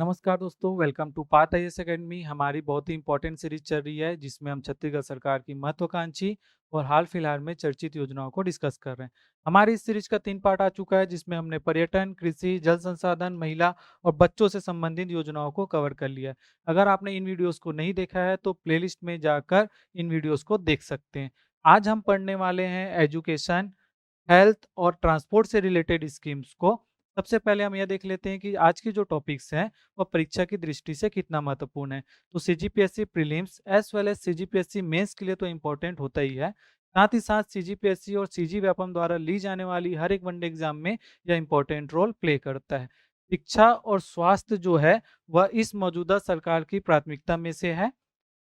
नमस्कार दोस्तों, welcome to path IAS academy. हमारी बहुत ही इंपॉर्टेंट सीरीज चल रही है जिसमें हम छत्तीसगढ़ सरकार की महत्वाकांक्षी और हाल फिलहाल में चर्चित योजनाओं को डिस्कस कर रहे हैं। हमारी इस सीरीज का 3 पार्ट आ चुका है जिसमें हमने पर्यटन, कृषि, जल संसाधन, महिला और बच्चों से संबंधित योजनाओं को कवर कर लिया है। अगर आपने इन वीडियोस को नहीं देखा है तो प्लेलिस्ट में जाकर इन वीडियोस को देख सकते हैं। आज हम पढ़ने वाले हैं एजुकेशन, हेल्थ और ट्रांसपोर्ट से रिलेटेड स्कीम्स को। सबसे पहले हम यह देख लेते हैं कि आज की जो टॉपिक्स हैं वह परीक्षा की दृष्टि से कितना महत्वपूर्ण है। तो CGPSC prelims as well as CGPSC mains के लिए तो इम्पोर्टेंट होता ही है। साथ ही साथ सीजीपीएससी और सीजी व्यापम द्वारा ली जाने वाली हर एक वनडे एग्जाम में यह इम्पोर्टेंट रोल प्ले करता है। शिक्षा और स्वास्थ्य जो है वह इस मौजूदा सरकार की प्राथमिकता में से है।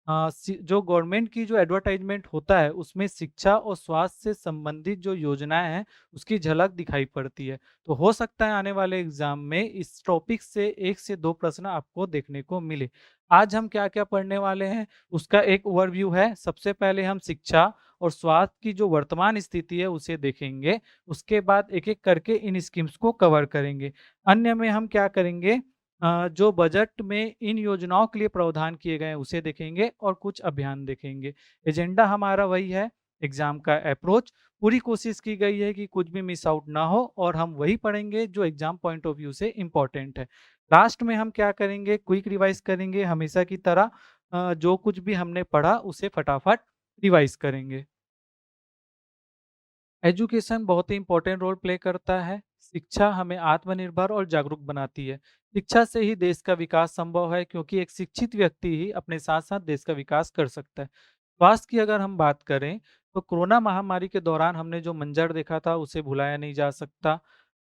जो गवर्नमेंट की जो एडवर्टाइजमेंट होता है उसमें शिक्षा और स्वास्थ्य से संबंधित जो योजनाएं हैं उसकी झलक दिखाई पड़ती है। तो हो सकता है आने वाले एग्जाम में इस टॉपिक से 1 से 2 प्रश्न आपको देखने को मिले। आज हम क्या क्या पढ़ने वाले हैं उसका एक ओवरव्यू है। सबसे पहले हम शिक्षा और स्वास्थ्य की जो वर्तमान स्थिति है उसे देखेंगे। उसके बाद एक एक करके इन स्कीम्स को कवर करेंगे। अन्य में हम क्या करेंगे, जो बजट में इन योजनाओं के लिए प्रावधान किए गए हैं उसे देखेंगे और कुछ अभियान देखेंगे। एजेंडा हमारा वही है, एग्जाम का अप्रोच। पूरी कोशिश की गई है कि कुछ भी मिस आउट ना हो और हम वही पढ़ेंगे जो एग्जाम पॉइंट ऑफ व्यू से इम्पोर्टेंट है। लास्ट में हम क्या करेंगे, क्विक रिवाइज करेंगे हमेशा की तरह। जो कुछ भी हमने पढ़ा उसे फटाफट रिवाइज करेंगे। एजुकेशन बहुत ही इंपॉर्टेंट रोल प्ले करता है। शिक्षा हमें आत्मनिर्भर और जागरूक बनाती है। शिक्षा से ही देश का विकास संभव है क्योंकि एक शिक्षित व्यक्ति ही अपने साथ साथ देश का विकास कर सकता है। स्वास्थ्य की अगर हम बात करें तो कोरोना महामारी के दौरान हमने जो मंजर देखा था उसे भुलाया नहीं जा सकता।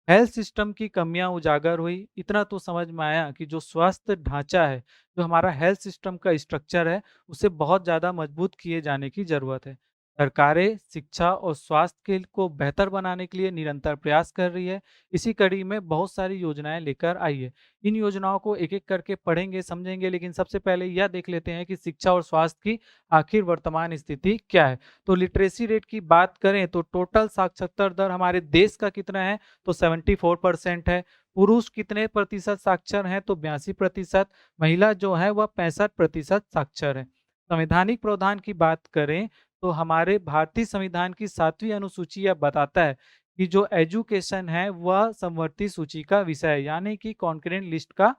हेल्थ सिस्टम की कमियां उजागर हुई। इतना तो समझ में आया कि जो स्वास्थ्य ढांचा है, जो हमारा हेल्थ सिस्टम का स्ट्रक्चर है, उसे बहुत ज़्यादा मजबूत किए जाने की ज़रूरत है। सरकारें शिक्षा और स्वास्थ्य के को बेहतर बनाने के लिए निरंतर प्रयास कर रही है। इसी कड़ी में बहुत सारी योजनाएं लेकर आई है। इन योजनाओं को एक एक करके पढ़ेंगे, समझेंगे, लेकिन सबसे पहले यह देख लेते हैं कि शिक्षा और स्वास्थ्य की आखिर वर्तमान स्थिति क्या है। तो लिटरेसी रेट की बात करें तो टोटल साक्षरता दर हमारे देश का कितना है, तो 74% है। पुरुष कितने प्रतिशत साक्षर हैं, तो 82%। महिला जो है वह 65% साक्षर है। संवैधानिक प्रावधान की बात करें तो हमारे भारतीय संविधान की 7वीं अनुसूची यह बताता है कि जो एजुकेशन है वह समवर्ती सूची का विषय है, यानी कि कॉन्करेंट लिस्ट का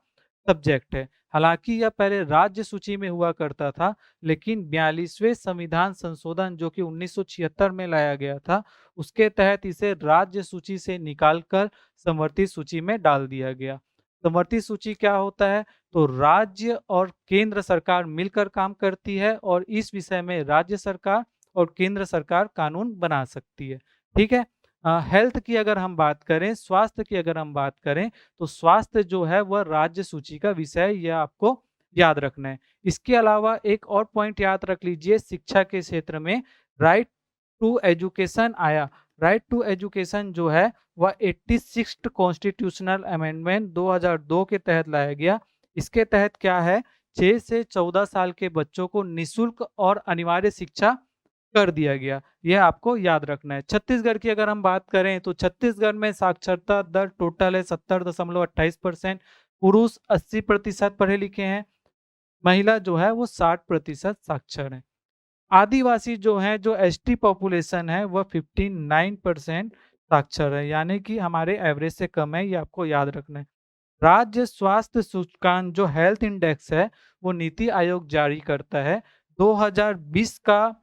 सब्जेक्ट है। हालांकि यह पहले राज्य सूची में हुआ करता था, लेकिन 42वें संविधान संशोधन जो कि 1976 में लाया गया था, उसके तहत इसे राज्य सूची से निकालकर समवर्ती सूची में डाल दिया गया। समवर्ती सूची क्या होता है, तो राज्य और केंद्र सरकार मिलकर काम करती है और इस विषय में राज्य सरकार और केंद्र सरकार कानून बना सकती है। ठीक है। हेल्थ की अगर हम बात करें, स्वास्थ्य की अगर हम बात करें, तो स्वास्थ्य जो है वह राज्य सूची का विषय है, यह आपको याद रखना है। इसके अलावा एक और पॉइंट याद रख लीजिए, शिक्षा के क्षेत्र में राइट टू एजुकेशन आया। राइट टू एजुकेशन जो है वह 86th कॉन्स्टिट्यूशनल अमेंडमेंट 2002 के तहत लाया गया। इसके तहत क्या है, 6 से 14 साल के बच्चों को निःशुल्क और अनिवार्य शिक्षा कर दिया गया। यह आपको याद रखना है। छत्तीसगढ़ की अगर हम बात करें तो छत्तीसगढ़ में साक्षरता दर टोटल है 70.28%। पुरुष 80% पढ़े लिखे हैं। महिला जो है वो 60% साक्षर है। आदिवासी जो है, जो एसटी पॉपुलेशन है, वह 59% साक्षर है, यानी कि हमारे एवरेज से कम है, ये आपको याद रखना है। राज्य स्वास्थ्य सूचकांक जो हेल्थ इंडेक्स है वो नीति आयोग जारी करता है। 2020 का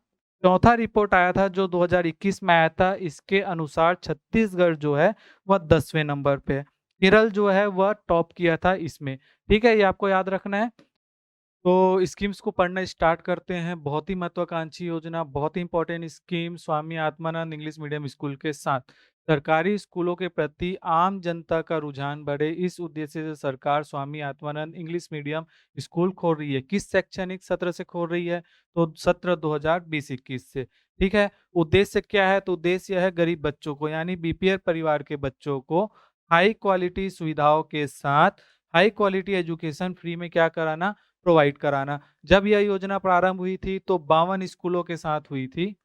चौथा रिपोर्ट आया था जो 2021 में आया था। इसके अनुसार छत्तीसगढ़ जो है वह 10वें नंबर पे है। केरल जो है वह टॉप किया था इसमें। ठीक है, ये आपको याद रखना है। तो स्कीम्स को पढ़ना स्टार्ट करते हैं। बहुत ही महत्वाकांक्षी योजना, बहुत ही important scheme, Swami Atmanand English medium school के साथ सरकारी स्कूलों के प्रति आम जनता का रुझान बढ़े, इस उद्देश्य से सरकार Swami Atmanand English medium school खोल रही है। किस शैक्षणिक सत्र से खोल रही है, तो सत्र 2020-21 से। ठीक है। उद्देश्य क्या है, तो उद्देश्य है गरीब बच्चों को यानी बीपीएल परिवार के बच्चों को हाई क्वालिटी सुविधाओं के साथ हाई क्वालिटी एजुकेशन फ्री में क्या कराना, प्रोवाइड कराना। जब यह योजना प्रारंभ हुई थी तो 52 स्कूलों के साथ हुई थी।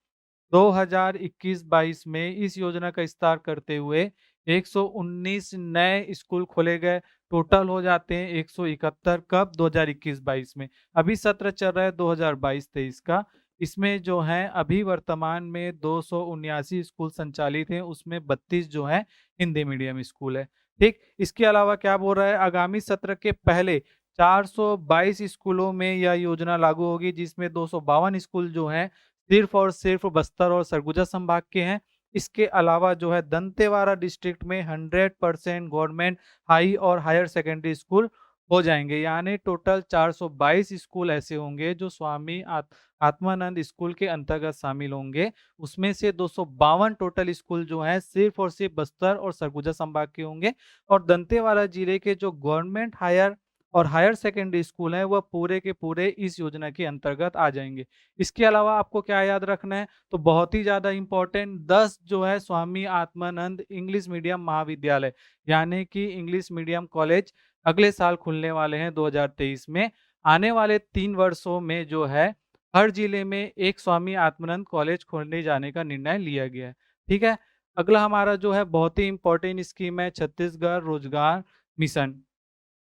2021-22 में इस योजना का विस्तार करते हुए 119 नए स्कूल खोले गए। टोटल हो जाते हैं 171 कब 2021-22 में। अभी सत्र चल रहा है 2022-23 का। इसमें जो है अभी वर्तमान में 279 स्कूल संचालित हैं, उसमें 32 जो हैं हिंदी मीडियम स्कूल है। ठीक, इसके अलावा क्या बोल रहा है, आगामी सत्र के पहले 422 स्कूलों में यह योजना लागू होगी, जिसमें 252 स्कूल जो हैं सिर्फ और सिर्फ बस्तर और सरगुजा संभाग के हैं। इसके अलावा जो है दंतेवाड़ा डिस्ट्रिक्ट में 100% गवर्नमेंट हाई और हायर सेकेंडरी स्कूल हो जाएंगे, यानी टोटल 422 स्कूल ऐसे होंगे जो स्वामी आत्मानंद स्कूल के अंतर्गत शामिल होंगे। उसमें से 252 टोटल स्कूल जो हैं सिर्फ और सिर्फ बस्तर और सरगुजा संभाग के होंगे, और दंतेवाड़ा जिले के जो गवर्नमेंट हायर और हायर सेकेंडरी स्कूल हैं वह पूरे के पूरे इस योजना के अंतर्गत आ जाएंगे। इसके अलावा आपको क्या याद रखना है, तो बहुत ही ज़्यादा इम्पोर्टेंट 10 जो है स्वामी आत्मानंद इंग्लिश मीडियम महाविद्यालय, यानी कि इंग्लिश मीडियम कॉलेज अगले साल खुलने वाले हैं 2023 में। आने वाले 3 वर्षों में जो है हर जिले में एक स्वामी आत्मानंद कॉलेज खोलने जाने का निर्णय लिया गया है। ठीक है? अगला हमारा जो है बहुत ही इम्पोर्टेंट स्कीम है छत्तीसगढ़ रोजगार मिशन।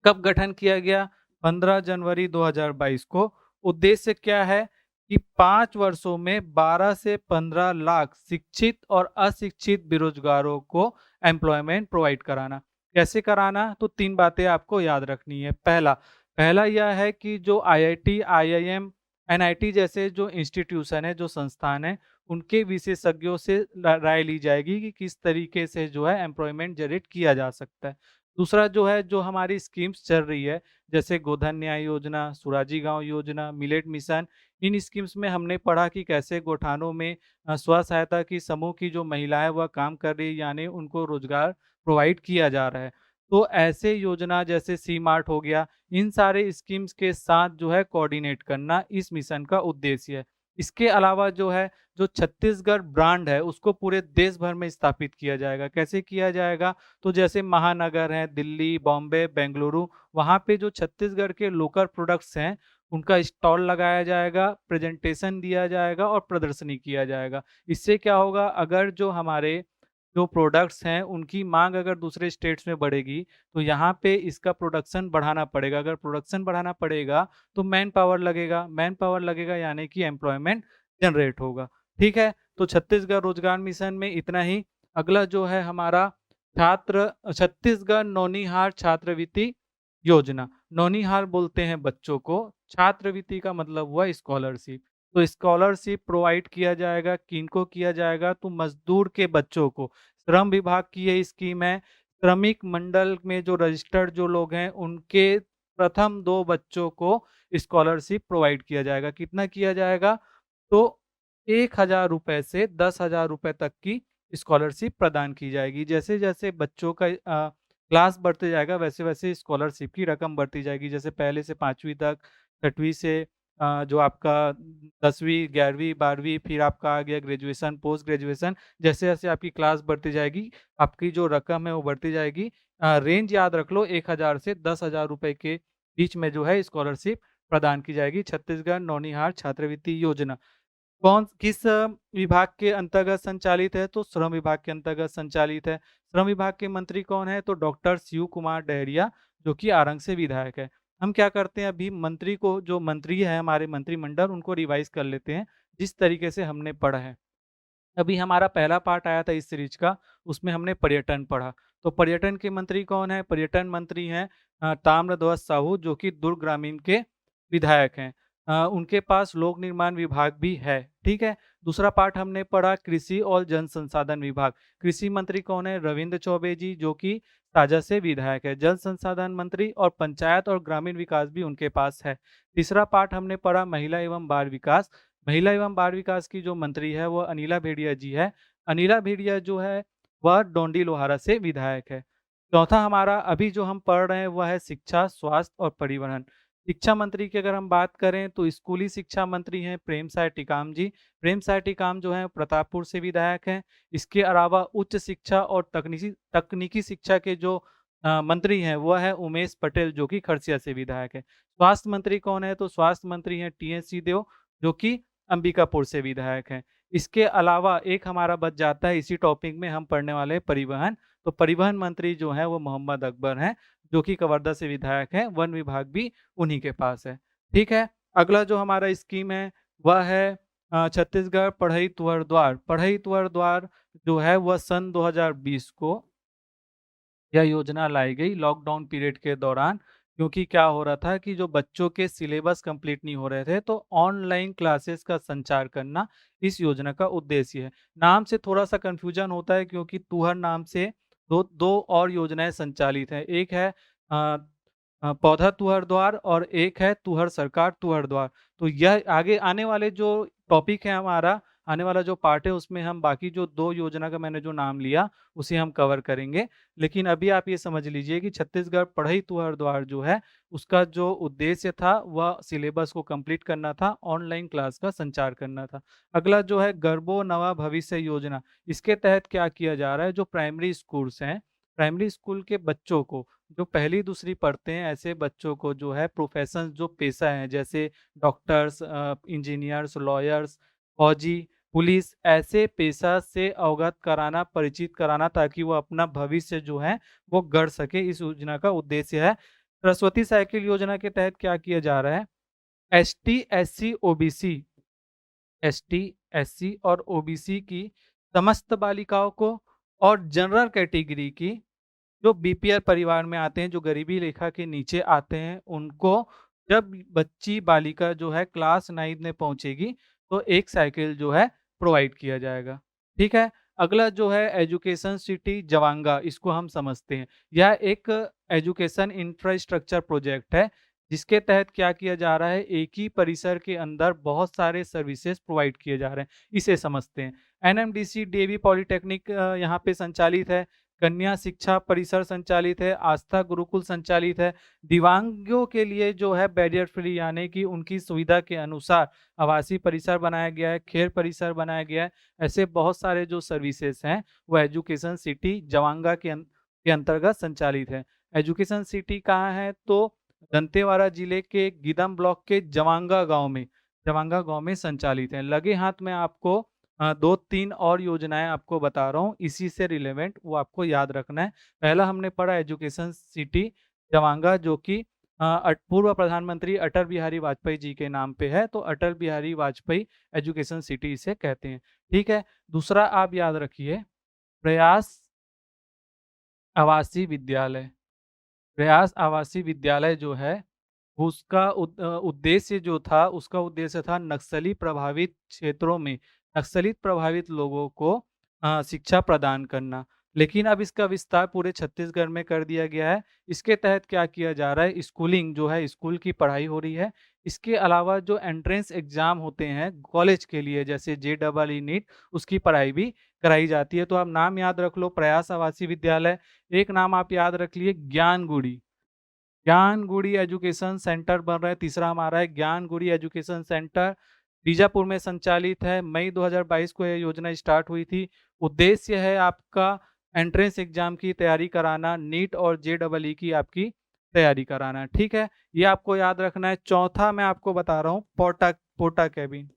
कब गठन किया गया? 15 जनवरी 2022 को। उद्देश्य क्या है कि 5 वर्षों में 12 से 15 लाख शिक्षित और अशिक्षित बेरोजगारों को एम्प्लॉयमेंट प्रोवाइड कराना। कैसे कराना? तो 3 बातें आपको याद रखनी है। पहला पहला यह है कि जो आईआईटी, आईआईएम, एनआईटी जैसे जो इंस्टीट्यूशन है, जो संस्थान है, उनके विशेषज्ञों से राय ली जाएगी कि किस तरीके से जो है एम्प्लॉयमेंट जनरेट किया जा सकता है। दूसरा जो है, जो हमारी स्कीम्स चल रही है, जैसे गोधन न्याय योजना, सुराजी गाँव योजना, मिलेट मिशन, इन स्कीम्स में हमने पढ़ा कि कैसे गौठानों में स्व सहायता की समूह की जो महिलाएं वह काम कर रही है, यानी उनको रोजगार प्रोवाइड किया जा रहा है। तो ऐसे योजना जैसे सी मार्ट हो गया, इन सारे स्कीम्स के साथ जो है कोऑर्डिनेट करना इस मिशन का उद्देश्य है। इसके अलावा जो है, जो छत्तीसगढ़ ब्रांड है उसको पूरे देश भर में स्थापित किया जाएगा। कैसे किया जाएगा? तो जैसे महानगर हैं दिल्ली, बॉम्बे, बेंगलुरु, वहाँ पे जो छत्तीसगढ़ के लोकल प्रोडक्ट्स हैं, उनका स्टॉल लगाया जाएगा, प्रेजेंटेशन दिया जाएगा और प्रदर्शनी किया जाएगा। इससे क्या होगा, अगर जो हमारे जो प्रोडक्ट्स हैं, उनकी माँग अगर दूसरे स्टेट्स में बढ़ेगी, तो यहाँ पे इसका प्रोडक्शन बढ़ाना पड़ेगा। अगर प्रोडक्शन बढ़ाना पड़ेगा, तो मैन पावर लगेगा यानी कि एम्प्लॉयमेंट जनरेट होगा। ठीक है? तो छत्तीसगढ़ रोजगार मिशन में इतना ही। अगला जो है हमारा छत्तीसगढ़ नौनिहाल छात्रवृत्ति योजना। नौनिहाल बोलते हैं बच्चों को, छात्रवृत्ति का मतलब हुआ स्कॉलरशिप। तो स्कॉलरशिप प्रोवाइड किया जाएगा, किनको किया जाएगा? तो मजदूर के बच्चों को। श्रम विभाग की ये स्कीम है। श्रमिक मंडल में जो रजिस्टर्ड जो लोग हैं, उनके प्रथम 2 बच्चों को स्कॉलरशिप प्रोवाइड किया जाएगा। कितना किया जाएगा? तो ₹1000 से ₹10,000 तक की स्कॉलरशिप प्रदान की जाएगी। जैसे-जैसे बच्चों का क्लास बढ़ते जाएगा, वैसे-वैसे स्कॉलरशिप की रकम बढ़ती जाएगी। जैसे पहले से 5वीं तक, छठवीं से जो आपका 10वीं, 11वीं, 12वीं, फिर आपका आ गया ग्रेजुएशन, पोस्ट ग्रेजुएशन। जैसे-जैसे आपकी क्लास बढ़ती जाएगी, आपकी जो रकम है वो बढ़ती जाएगी। रेंज याद रख लो, 1000 से ₹10,000 के बीच में जो है स्कॉलरशिप प्रदान की जाएगी। छत्तीसगढ़ नौनिहाल छात्रवृत्ति योजना। किस विभाग के अंतर्गत संचालित है? तो श्रम विभाग के अंतर्गत संचालित है। श्रम विभाग के मंत्री कौन है? तो डॉक्टर शिव कुमार डहरिया, जो कि आरंग से विधायक है। हम क्या करते हैं, अभी मंत्री को, जो मंत्री है हमारे मंत्रिमंडल, उनको रिवाइज कर लेते हैं, जिस तरीके से हमने पढ़ा है। अभी हमारा पहला पार्ट आया था इस सीरीज का, उसमें हमने पर्यटन पढ़ा। तो पर्यटन के मंत्री कौन है? पर्यटन मंत्री हैं ताम्रध्वज साहू, जो कि दुर्ग ग्रामीण के विधायक हैं। उनके पास लोक निर्माण विभाग भी है। ठीक है? दूसरा पार्ट हमने पढ़ा कृषि और जन संसाधन विभाग। कृषि मंत्री कौन है? रविंद्र चौबे जी, जो कि साजा से विधायक है। जल संसाधन मंत्री और पंचायत और ग्रामीण विकास भी उनके पास है। तीसरा पार्ट हमने पढ़ा महिला एवं बाल विकास। महिला एवं बाल विकास की जो मंत्री है वो अनिला भेड़िया जी है। अनिला भेड़िया जो है वह डोंडी लोहारा से विधायक है। चौथा हमारा अभी जो हम पढ़ रहे हैं वह है शिक्षा, स्वास्थ्य और परिवहन। शिक्षा मंत्री की अगर हम बात करें तो स्कूली शिक्षा मंत्री हैं प्रेम साय टिकाम जी। प्रेम साय टिकाम जो है प्रतापपुर से विधायक हैं। इसके अलावा उच्च शिक्षा और तकनीकी तकनीकी शिक्षा के जो मंत्री हैं वह है उमेश पटेल, जो कि खरसिया से विधायक है। स्वास्थ्य मंत्री कौन है? तो स्वास्थ्य मंत्री हैं टी एस सिंहदेव, जो कि अंबिकापुर से विधायक हैं। इसके अलावा एक हमारा बच जाता है, इसी टॉपिक में हम पढ़ने वाले हैं परिवहन। तो परिवहन मंत्री जो हैं वो मोहम्मद अकबर हैं, जो कि कवर्धा से विधायक हैं, वन विभाग भी उन्हीं के पास है। ठीक है? अगला जो हमारा स्कीम है वह है छत्तीसगढ़ पढ़ई तुहर द्वार। पढ़ई तुहर द्वार जो है वह सन 2020 को यह योजना लाई गई लॉकडाउन पीरियड के दौरान, क्योंकि क्या हो रहा था कि जो बच्चों के सिलेबस कंप्लीट नहीं हो रहे थे, तो ऑनलाइन क्लासेस का संचार करना इस योजना का उद्देश्य है। नाम से थोड़ा-सा कन्फ्यूजन होता है, क्योंकि तुहर नाम से दो दो और योजनाएँ संचालित हैं। एक है अ पौधा तुहर द्वार और एक है तुहर सरकार तुहर द्वार। तो यह आगे आने वाले जो टॉपिक है हमारा, आने वाला जो पार्ट है, उसमें हम बाकी जो 2 योजना का मैंने जो नाम लिया, उसे हम कवर करेंगे। लेकिन अभी आप ये समझ लीजिए कि छत्तीसगढ़ पढ़ई तुहर द्वार जो है, उसका जो उद्देश्य था वह सिलेबस को कंप्लीट करना था, ऑनलाइन क्लास का संचार करना था। अगला जो है गर्बो नवा भविष्य योजना, इसके तहत क्या किया जा रहा है, जो प्राइमरी स्कूल्स हैं, प्राइमरी स्कूल के बच्चों को, जो पहली दूसरी पढ़ते हैं, ऐसे बच्चों को जो है प्रोफ़ेशंस जो पेशा हैं, जैसे डॉक्टर्स, इंजीनियर्स, लॉयर्स, फौजी, पुलिस, ऐसे पेशा से अवगत कराना, परिचित कराना, ताकि वो अपना भविष्य जो है वो गढ़ सके, इस योजना का उद्देश्य है। सरस्वती साइकिल योजना के तहत क्या किया जा रहा है, ST, SC, OBC, ST, SC और ओबीसी की समस्त बालिकाओं को और जनरल कैटेगरी की जो बीपीएल परिवार में आते हैं, जो गरीबी रेखा के नीचे आते हैं, उनको जब बच्ची बालिका जो है क्लास 9 में पहुँचेगी, तो एक साइकिल जो है प्रोवाइड किया जाएगा। ठीक है? अगला जो है एजुकेशन सिटी जवांगा, इसको हम समझते हैं। यह एक एजुकेशन इंफ्रास्ट्रक्चर प्रोजेक्ट है, जिसके तहत क्या किया जा रहा है, एक ही परिसर के अंदर बहुत सारे सर्विसेज प्रोवाइड किए जा रहे हैं, इसे समझते हैं। एनएमडीसी डीएवी पॉलिटेक्निक यहाँ पे संचालित है। कन्या शिक्षा परिसर संचालित है, आस्था गुरुकुल संचालित है। दिव्यांगों के लिए जो है बैरियर फ्री, यानी कि उनकी सुविधा के अनुसार आवासीय परिसर बनाया गया है, खेल परिसर बनाया गया है। ऐसे बहुत सारे जो सर्विसेज हैं, वो एजुकेशन सिटी जवांगा के अंतर्गत संचालित है। एजुकेशन सिटी कहाँ है, तो दंतेवाड़ा जिले के गीदम ब्लॉक के जवांगा गाँव में संचालित है। लगे हाथ में आपको 2-3 और योजनाएँ आपको बता रहा हूँ, इसी से रिलेवेंट, वो आपको याद रखना है। पहला हमने पढ़ा एजुकेशन सिटी जवांगा, जो कि पूर्व प्रधानमंत्री अटल बिहारी वाजपेयी जी के नाम पे है, तो अटल बिहारी वाजपेयी एजुकेशन सिटी इसे कहते हैं। ठीक है? दूसरा आप याद रखिए, प्रयास आवासीय विद्यालय। प्रयास आवासीय विद्यालय जो है, उसका उद्देश्य जो था, उसका उद्देश्य था नक्सली प्रभावित क्षेत्रों में नक्सलित प्रभावित लोगों को शिक्षा प्रदान करना। लेकिन अब इसका विस्तार पूरे छत्तीसगढ़ में कर दिया गया है। इसके तहत क्या किया जा रहा है, स्कूलिंग जो है, स्कूल की पढ़ाई हो रही है। इसके अलावा जो एंट्रेंस एग्ज़ाम होते हैं कॉलेज के लिए, जैसे जेईई, नीट, उसकी पढ़ाई भी कराई जाती है। तो आप नाम याद रख लो, प्रयास आवासीय विद्यालय। एक नाम आप याद रख लिए, ज्ञानगुड़ी। ज्ञानगुड़ी एजुकेशन सेंटर बन रहा है। तीसरा हमारा है ज्ञानगुड़ी एजुकेशन सेंटर, बीजापुर में संचालित है। मई 2022 को यह योजना स्टार्ट हुई थी। उद्देश्य है आपका एंट्रेंस एग्जाम की तैयारी कराना, नीट और जेईई की आपकी तैयारी कराना। ठीक है? ये आपको याद रखना है। चौथा मैं आपको बता रहा हूँ, पोटा पोटा कैबिन।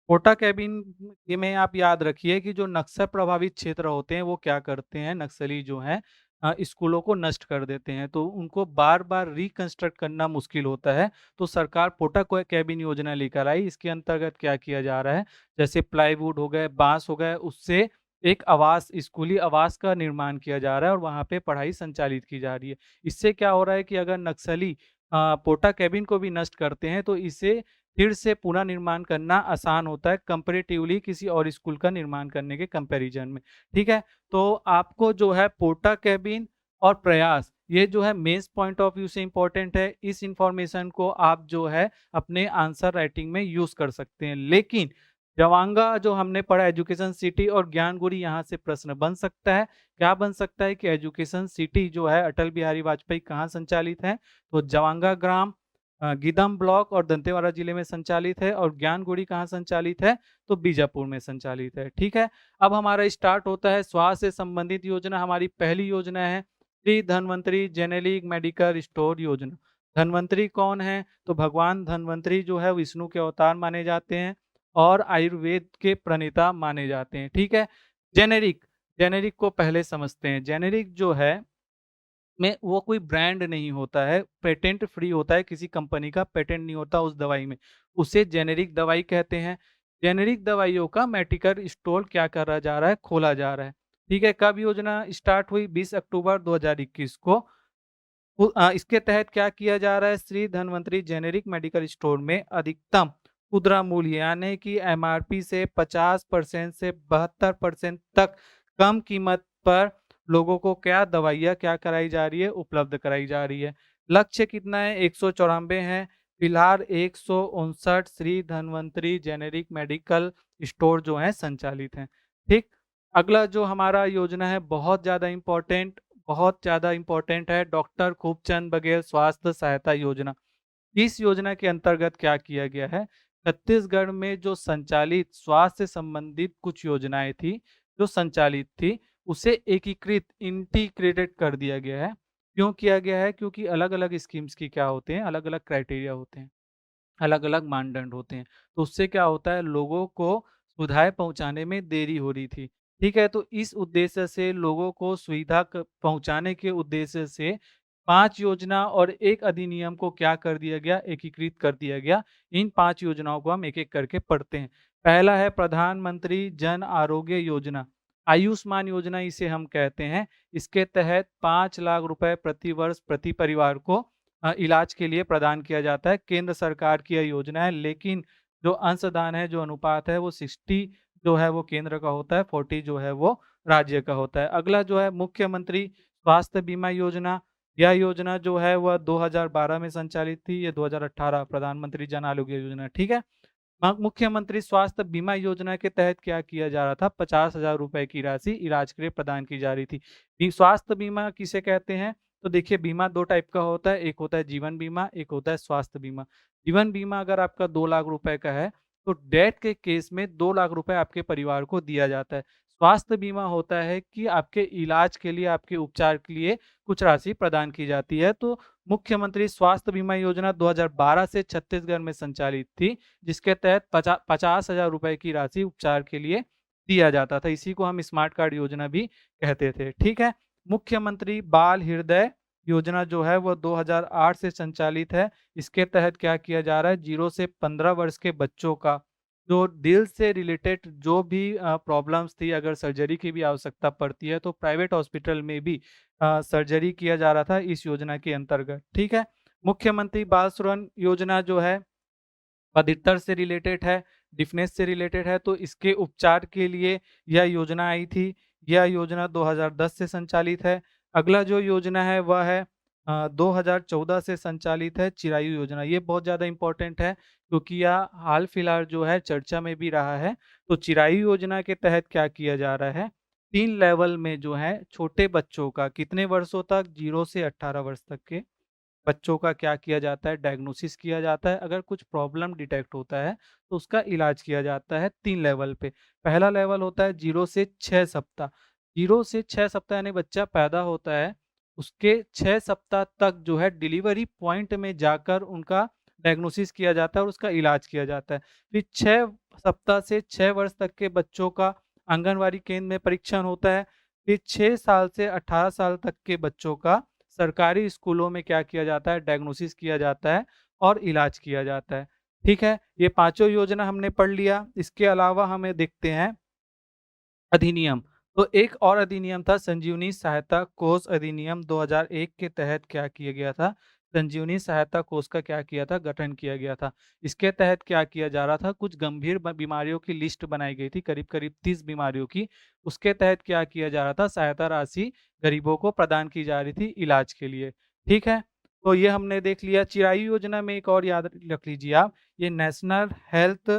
कोटा कैबिन ये में आप याद रखिए कि जो नक्सल प्रभावित क्षेत्र होते हैं, वो क्या करते हैं, नक्सली जो हैं स्कूलों को नष्ट कर देते हैं, तो उनको बार-बार रिकंस्ट्रक्ट करना मुश्किल होता है। तो सरकार पोटा को कैबिन योजना लेकर आई। इसके अंतर्गत क्या किया जा रहा है, जैसे प्लाईवुड हो गए, बाँस हो गए, उससे एक आवास, स्कूली आवास का निर्माण किया जा रहा है और वहाँ पे पढ़ाई संचालित की जा रही है। इससे क्या हो रहा है कि अगर नक्सली पोटा कैबिन को भी नष्ट करते हैं, तो इसे फिर से पुनर्निर्माण करना आसान होता है कंपैरेटिवली किसी और स्कूल का निर्माण करने के कंपैरिजन में। ठीक है? तो आपको जो है पोटा केबिन और प्रयास, ये जो है मेंस पॉइंट ऑफ व्यू से इम्पोर्टेंट है। इस इन्फॉर्मेशन को आप जो है अपने आंसर राइटिंग में यूज़ कर सकते हैं। लेकिन जवांगा जो हमने पढ़ा एजुकेशन सिटी और ज्ञानगुरी, यहाँ से प्रश्न बन सकता है। क्या बन सकता है कि एजुकेशन सिटी जो है अटल बिहारी वाजपेयी कहाँ संचालित है? तो जवांगा ग्राम, गीदम ब्लॉक और दंतेवाड़ा जिले में संचालित है, और ज्ञानगुड़ी कहाँ संचालित है, तो बीजापुर में संचालित है। ठीक है? अब हमारा स्टार्ट होता है स्वास्थ्य से संबंधित योजना। हमारी पहली योजना है Shri Dhanvantari generic medical store योजना। धन्वंतरी कौन है? तो भगवान धन्वंतरी जो है विष्णु के अवतार माने जाते हैं और आयुर्वेद के प्रणेता माने जाते हैं, ठीक है? जेनेरिक, जेनेरिक को पहले समझते हैं। जेनेरिक जो है में वो कोई ब्रांड नहीं होता है, पेटेंट फ्री होता है, किसी कंपनी का पेटेंट नहीं होता उस दवाई में, उसे जेनेरिक दवाई कहते हैं। जेनेरिक दवाइयों का मेडिकल स्टोर क्या करा जा रहा है? खोला जा रहा है, ठीक है? कब योजना स्टार्ट हुई? 20 अक्टूबर 2021 को। इसके तहत क्या किया जा रहा है? Shri Dhanvantari generic medical store में अधिकतम खुदरा मूल्य यानी कि एमआरपी से 50% से 72% तक कम कीमत पर लोगों को क्या दवाइयाँ क्या कराई जा रही है? उपलब्ध कराई जा रही है। लक्ष्य कितना है? 194 है। फिलहाल 159 Shri Dhanvantari generic medical store जो हैं संचालित हैं। ठीक? अगला जो हमारा योजना है बहुत ज़्यादा इम्पोर्टेंट है, डॉक्टर खूबचंद बघेल स्वास्थ्य सहायता योजना। इस योजना के अंतर्गत क्या किया गया है? छत्तीसगढ़ में जो संचालित स्वास्थ्य से संबंधित कुछ योजनाएँ थी, जो संचालित थी, उसे एकीकृत इंटीग्रेटेड कर दिया गया है। क्यों किया गया है? क्योंकि अलग-अलग स्कीम्स की क्या होते हैं, अलग-अलग क्राइटेरिया होते हैं। अलग-अलग मानदंड होते हैं। तो उससे क्या होता है लोगों को सुविधाएँ पहुँचाने में देरी हो रही थी। ठीक है? तो इस उद्देश्य से लोगों को सुविधा क पहुँचाने के उद्देश्य से 5 योजना और 1 अधिनियम को क्या कर दिया गया? एकीकृत कर दिया गया। इन 5 योजनाओं को हम एक-एक करके पढ़ते हैं। पहला है प्रधानमंत्री जन आरोग्य योजना। आयुष्मान योजना इसे हम कहते हैं। इसके तहत 5 लाख रुपए प्रति वर्ष प्रति परिवार को इलाज के लिए प्रदान किया जाता है। केंद्र सरकार की यह योजना है, लेकिन जो अंशदान है, जो अनुपात है, वो 60 जो है वो केंद्र का होता है, 40 जो है वो राज्य का होता है। अगला जो है मुख्यमंत्री स्वास्थ्य बीमा योजना। यह योजना जो है वह 2012 में संचालित थी, ये 2018 प्रधानमंत्री जन आरोग्य योजना, ठीक है? मुख्यमंत्री स्वास्थ्य बीमा योजना के तहत क्या किया जा रहा था? 50,000 रुपए की राशि इलाज के लिए प्रदान की जा रही थी। स्वास्थ्य बीमा किसे कहते हैं? तो देखिए बीमा 2 टाइप का होता है, एक होता है जीवन बीमा, एक होता है स्वास्थ्य बीमा। जीवन बीमा अगर आपका 2 लाख रुपए का है, तो डेथ के केस में 2 लाख रुपए आपके परिवार को दिया जाता है। स्वास्थ्य बीमा होता है कि आपके इलाज के लिए, आपके उपचार के लिए कुछ राशि प्रदान की जाती है। तो मुख्यमंत्री स्वास्थ्य बीमा योजना 2012 से छत्तीसगढ़ में संचालित थी, जिसके तहत 50,000 रुपए की राशि उपचार के लिए दिया जाता था। इसी को हम स्मार्ट कार्ड योजना भी कहते थे, ठीक है? मुख्यमंत्री बाल हृदय योजना जो है वो 2008 से संचालित है। इसके तहत क्या किया जा रहा है? 0 से 15 वर्ष के बच्चों का जो दिल से रिलेटेड जो भी प्रॉब्लम्स थी, अगर सर्जरी की भी आवश्यकता पड़ती है, तो प्राइवेट हॉस्पिटल में भी सर्जरी किया जा रहा था इस योजना के अंतर्गत, ठीक है? मुख्यमंत्री बाल श्रवण योजना जो है पदव्युत्तर से रिलेटेड है, डिफेंस से रिलेटेड है, तो इसके उपचार के लिए यह योजना आई थी। यह योजना 2010 से संचालित है। अगला जो योजना है वह है 2014 से संचालित है चिरायु योजना। ये बहुत ज़्यादा इम्पोर्टेंट है क्योंकि यह हाल-फिलहाल जो है चर्चा में भी रहा है। तो चिरायु योजना के तहत क्या किया जा रहा है? 3 लेवल में जो है छोटे बच्चों का कितने वर्षों तक? 0 से 18 वर्ष तक के बच्चों का क्या किया जाता है? डायग्नोसिस किया जाता है। अगर कुछ प्रॉब्लम डिटेक्ट होता है, तो उसका इलाज किया जाता है 3 लेवल पे। पहला लेवल होता है 0 से 6 सप्ताह। 0 से 6 सप्ताह यानी बच्चा पैदा होता है, उसके 6 सप्ताह तक जो है डिलीवरी पॉइंट में जाकर उनका डायग्नोसिस किया जाता है और उसका इलाज किया जाता है। फिर 6 सप्ताह से 6 वर्ष तक के बच्चों का आंगनवाड़ी केंद्र में परीक्षण होता है। फिर 6 साल से 18 साल तक के बच्चों का सरकारी स्कूलों में क्या किया जाता है? डायग्नोसिस किया जाता है और इलाज किया जाता है। ठीक है? ये पाँचों योजना हमने पढ़ लिया। इसके अलावा हमें देखते हैं अधिनियम। तो एक और अधिनियम था संजीवनी सहायता कोष अधिनियम 2001 के तहत क्या किया गया था? संजीवनी सहायता कोष का क्या किया था? गठन किया गया था। इसके तहत क्या किया जा रहा था? कुछ गंभीर बीमारियों की लिस्ट बनाई गई थी, करीब-करीब 30 बीमारियों की। उसके तहत क्या किया जा रहा था? सहायता राशि गरीबों को प्रदान की जा रही थी इलाज के लिए। ठीक है? तो ये हमने देख लिया। चिरायु योजना में एक और याद रख लीजिए आप, ये नेशनल हेल्थ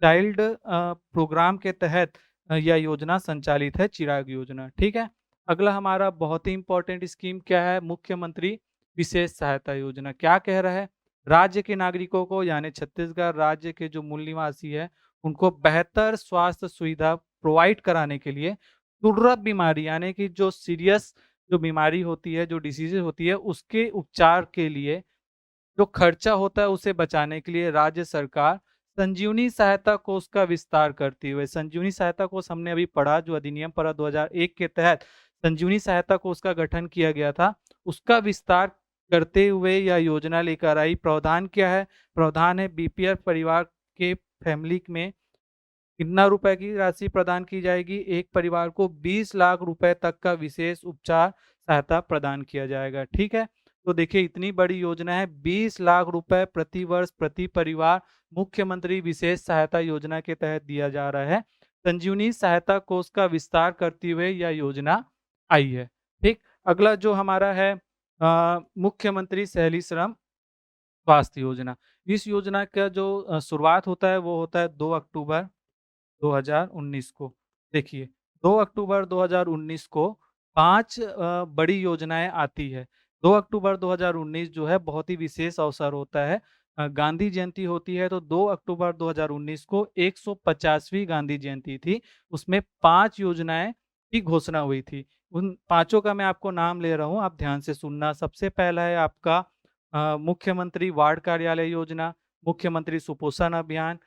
चाइल्ड प्रोग्राम के तहत यह योजना संचालित है, चिराग योजना, ठीक है? अगला हमारा बहुत ही इम्पोर्टेंट स्कीम क्या है? मुख्यमंत्री विशेष सहायता योजना। क्या कह रहा है? राज्य के नागरिकों को यानी छत्तीसगढ़ राज्य के जो मूल निवासी है, उनको बेहतर स्वास्थ्य सुविधा प्रोवाइड कराने के लिए दुर्लभ बीमारी यानी कि जो सीरियस जो बीमारी होती है, जो डिसीज़ेज़ होती है, उसके उपचार के लिए जो खर्चा होता है उसे बचाने के लिए राज्य सरकार संजीवनी सहायता कोष का विस्तार करती हुए, संजीवनी सहायता कोष हमने अभी पढ़ा जो अधिनियम पारा 2001 के तहत संजीवनी सहायता कोष का गठन किया गया था, उसका विस्तार करते हुए यह योजना लेकर आई। प्रावधान क्या है? प्रावधान है बीपीएल परिवार के फैमिली में कितना रुपए की राशि प्रदान की जाएगी? एक परिवार को 20 लाख रुपए तक का विशेष उपचार सहायता प्रदान किया जाएगा, ठीक है? तो देखिए इतनी बड़ी योजना है, 20 लाख रुपए प्रति वर्ष प्रति परिवार मुख्यमंत्री विशेष सहायता योजना के तहत दिया जा रहा है। संजीवनी सहायता कोष का विस्तार करते हुए यह योजना आई है, ठीक? अगला जो हमारा है मुख्यमंत्री शहरी श्रम स्वास्थ्य योजना। इस योजना का जो शुरुआत होता है वो होता है 2 अक्टूबर 2019 को। देखिए 2 अक्टूबर 2019 को 5 बड़ी योजनाएँ आती है। 2 अक्टूबर 2019 जो है बहुत ही विशेष अवसर होता है। गांधी जयंती होती है तो 2 अक्टूबर 2019 को 150वीं गांधी जयंती थी। उसमें 5 योजनाएँ की घोषणा हुई थी। उन पाँचों का मैं आपको नाम ले रहा हूँ, आप ध्यान से सुनना। सबसे पहला है आपका मुख्यमंत्री वार्ड कार्यालय योजना, मुख्यमंत्री सुपोषण अभियान,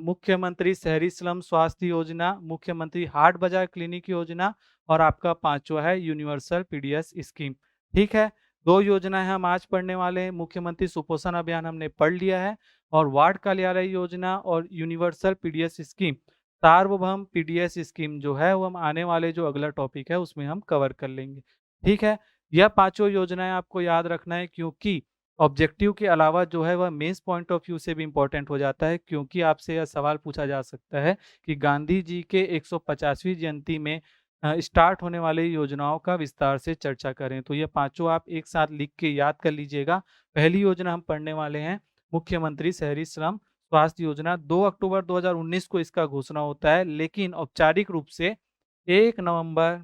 मुख्यमंत्री शहरी स्लम स्वास्थ्य योजना, मुख्यमंत्री हाट बाजार क्लिनिक योजना और आपका पांचवा है यूनिवर्सल पीडीएस स्कीम। ठीक है, 2 योजनाएं हम आज पढ़ने वाले हैं। मुख्यमंत्री सुपोषण अभियान हमने पढ़ लिया है और वार्ड कार्यालय योजना और यूनिवर्सल पीडीएस स्कीम, सार्वभौम पीडीएस स्कीम जो है वो हम आने वाले जो अगला टॉपिक है उसमें हम कवर कर लेंगे। ठीक है, यह पांचों योजनाएं आपको याद रखना है क्योंकि ऑब्जेक्टिव के अलावा जो है वह मेंस पॉइंट ऑफ व्यू से भी इम्पोर्टेंट हो जाता है, क्योंकि आपसे यह सवाल पूछा जा सकता है कि गांधी जी के 150वीं जयंती में स्टार्ट होने वाली योजनाओं का विस्तार से चर्चा करें। तो ये पांचों आप एक साथ लिख के याद कर लीजिएगा। पहली योजना हम पढ़ने वाले हैं मुख्यमंत्री शहरी श्रम स्वास्थ्य योजना। 2 अक्टूबर 2019 को इसका घोषणा होता है, लेकिन औपचारिक रूप से 1 नवंबर